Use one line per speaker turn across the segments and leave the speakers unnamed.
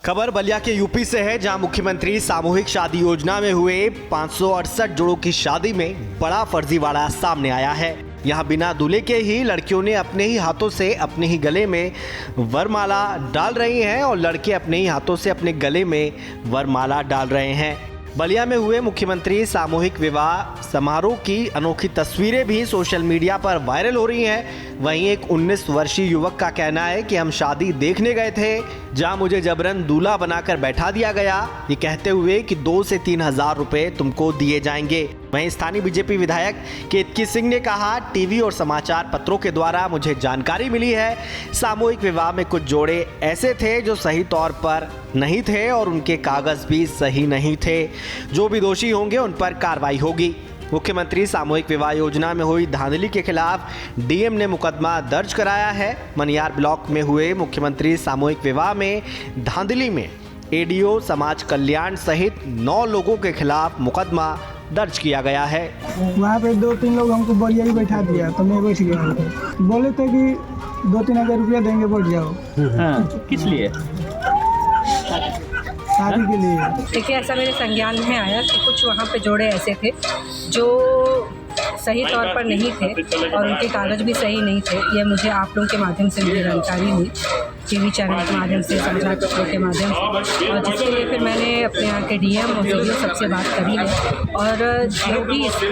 खबर बलिया के यूपी से है, जहां मुख्यमंत्री सामूहिक शादी योजना में हुए 568 जोड़ों की शादी में बड़ा फर्जीवाड़ा सामने आया है। यहां बिना दूल्हे के ही लड़कियों ने अपने ही हाथों से अपने ही गले में वरमाला डाल रही हैं और लड़के अपने ही हाथों से अपने गले में वरमाला डाल रहे हैं। बलिया में हुए मुख्यमंत्री सामूहिक विवाह समारोह की अनोखी तस्वीरें भी सोशल मीडिया पर वायरल हो रही हैं। वहीं एक 19 वर्षीय युवक का कहना है कि हम शादी देखने गए थे, जहां मुझे जबरन दूल्हा बनाकर बैठा दिया गया, ये कहते हुए कि 2 से 3 हजार रुपए तुमको दिए जाएंगे। वहीं स्थानीय बीजेपी विधायक केतकी सिंह ने कहा, टीवी और समाचार पत्रों के द्वारा मुझे जानकारी मिली है, सामूहिक विवाह में कुछ जोड़े ऐसे थे जो सही तौर पर नहीं थे और उनके कागज भी सही नहीं थे। जो भी दोषी होंगे उन पर कार्रवाई होगी। मुख्यमंत्री सामूहिक विवाह योजना में हुई धांधली के खिलाफ डीएम ने मुकदमा दर्ज कराया है। मनियार ब्लॉक में हुए मुख्यमंत्री सामूहिक विवाह में धांधली में एडीओ समाज कल्याण सहित 9 लोगों के खिलाफ मुकदमा दर्ज किया गया है।
वहाँ पे 2-3 लोग हमको बढ़िया ही बैठा दिया, तो मैं बैठ गया। बोले थे कि 2-3 हजार रुपया देंगे, बैठ जाओ।
हाँ, किस लिए?
शादी के लिए।
देखिए, ऐसा मेरे संज्ञान में आया कि कुछ वहाँ पे जोड़े ऐसे थे जो सही तौर पर नहीं थे और उनके कागज भी सही नहीं थे। ये मुझे आप लोगों के माध्यम से मुझे जानकारी हुई, टीवी चैनल के माध्यम से, समाचार पत्रों के माध्यम से, और जिसके लिए फिर मैंने अपने यहाँ के डीएम और सीडीओ सबसे बात करी है और जो भी इस पे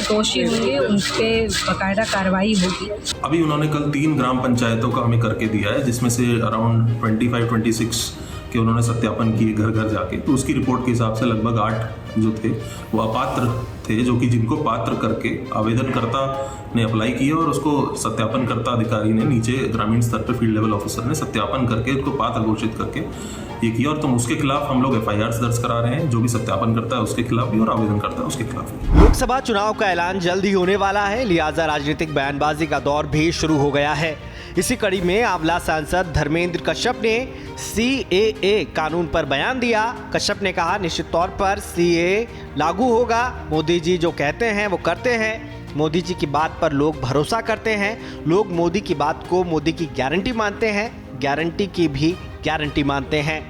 दोषी होंगे उन पर बाकायदा कार्रवाई होगी।
अभी उन्होंने कल 3 ग्राम पंचायतों का हमें करके दिया है, जिसमें से अराउंड 25-26 के उन्होंने सत्यापन किए घर घर जाके। तो उसकी रिपोर्ट के हिसाब से लगभग 8 जो थे वो अपात्र थे, जो कि जिनको पात्र करके आवेदनकर्ता ने अप्लाई किया और उसको सत्यापनकर्ता अधिकारी ने नीचे ग्रामीण स्तर पर फील्ड लेवल ऑफिसर ने सत्यापन करके उसको पात्र घोषित करके ये किया। और तो उसके खिलाफ हम लोग FIR दर्ज करा रहे हैं, जो भी सत्यापन करता है उसके खिलाफ भी और आवेदन करता है उसके खिलाफ भी।
लोकसभा चुनाव का ऐलान जल्द ही होने वाला है, लिहाजा राजनीतिक बयानबाजी का दौर भी शुरू हो गया है। इसी कड़ी में आंवला सांसद धर्मेंद्र कश्यप ने CAA कानून पर बयान दिया। कश्यप ने कहा, निश्चित तौर पर CAA लागू होगा। मोदी जी जो कहते हैं वो करते हैं। मोदी जी की बात पर लोग भरोसा करते हैं। लोग मोदी की बात को मोदी की गारंटी मानते हैं, गारंटी की भी गारंटी मानते हैं।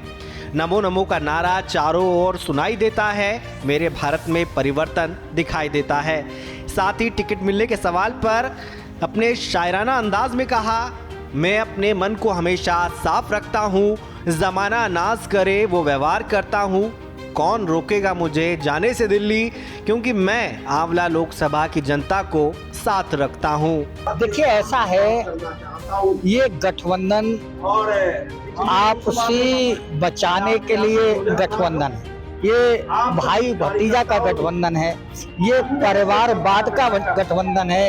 नमो नमो का नारा चारों ओर सुनाई देता है। मेरे भारत में परिवर्तन दिखाई देता है। साथ ही टिकट मिलने के सवाल पर अपने शायराना अंदाज में कहा, मैं अपने मन को हमेशा साफ रखता हूँ, जमाना नाज करे वो व्यवहार करता हूँ, कौन रोकेगा मुझे जाने से दिल्ली, क्योंकि मैं आंवला लोकसभा की जनता को साथ रखता हूँ।
देखिए, ऐसा है, ये गठबंधन आपसी बचाने के लिए गठबंधन है, ये भाई भतीजा का गठबंधन है, ये परिवारवाद का गठबंधन है,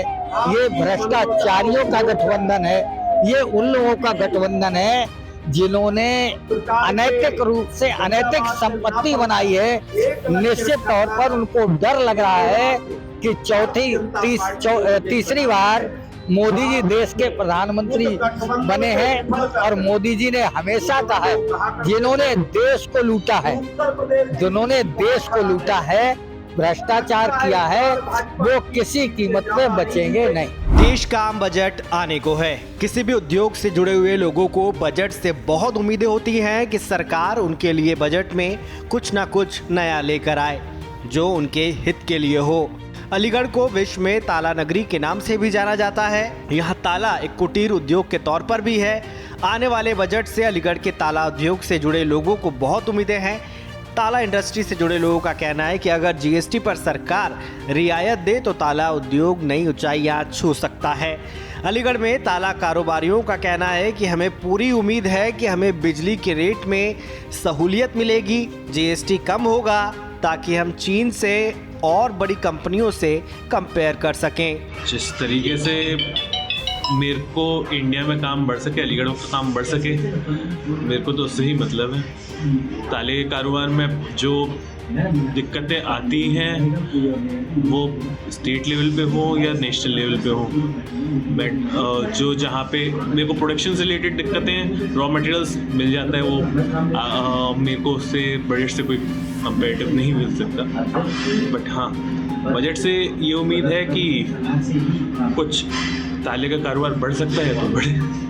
ये भ्रष्टाचारियों का गठबंधन है, ये उन लोगों का गठबंधन है जिन्होंने अनैतिक रूप से अनैतिक संपत्ति बनाई है। निश्चित तौर पर उनको डर लग रहा है कि तीसरी बार मोदी जी देश के प्रधानमंत्री बने हैं और मोदी जी ने हमेशा कहा है, जिन्होंने देश को लूटा है, भ्रष्टाचार किया है, वो किसी कीमत पे बचेंगे नहीं।
देश का आम बजट आने को है। किसी भी उद्योग से जुड़े हुए लोगों को बजट से बहुत उम्मीदें होती हैं कि सरकार उनके लिए बजट में कुछ ना कुछ नया लेकर आए जो उनके हित के लिए हो। अलीगढ़ को विश्व में ताला नगरी के नाम से भी जाना जाता है। यहाँ ताला एक कुटीर उद्योग के तौर पर भी है। आने वाले बजट से अलीगढ़ के ताला उद्योग से जुड़े लोगों को बहुत उम्मीदें हैं। ताला इंडस्ट्री से जुड़े लोगों का कहना है कि अगर GST पर सरकार रियायत दे तो ताला उद्योग नई ऊंचाइयां छू सकता है। अलीगढ़ में ताला कारोबारियों का कहना है कि हमें पूरी उम्मीद है कि हमें बिजली के रेट में सहूलियत मिलेगी, GST कम होगा ताकि हम चीन से और बड़ी कंपनियों से कंपेयर कर सकें।
जिस तरीके से मेरे को इंडिया में काम बढ़ सके, अलीगढ़ में काम बढ़ सके, मेरे को तो उससे ही मतलब है। ताले के कारोबार में जो दिक्कतें आती हैं वो स्टेट लेवल पे हो या नेशनल लेवल पे हो, बट जो जहाँ पे मेरे को प्रोडक्शन से रिलेटेड दिक्कतें हैं, रॉ मटेरियल्स मिल जाता है, वो मेरे को उससे बजट से कोई कंपेरेटिव नहीं मिल सकता। बट हाँ, बजट से ये उम्मीद है कि कुछ ताले का कारोबार बढ़ सकता है तो बढ़े।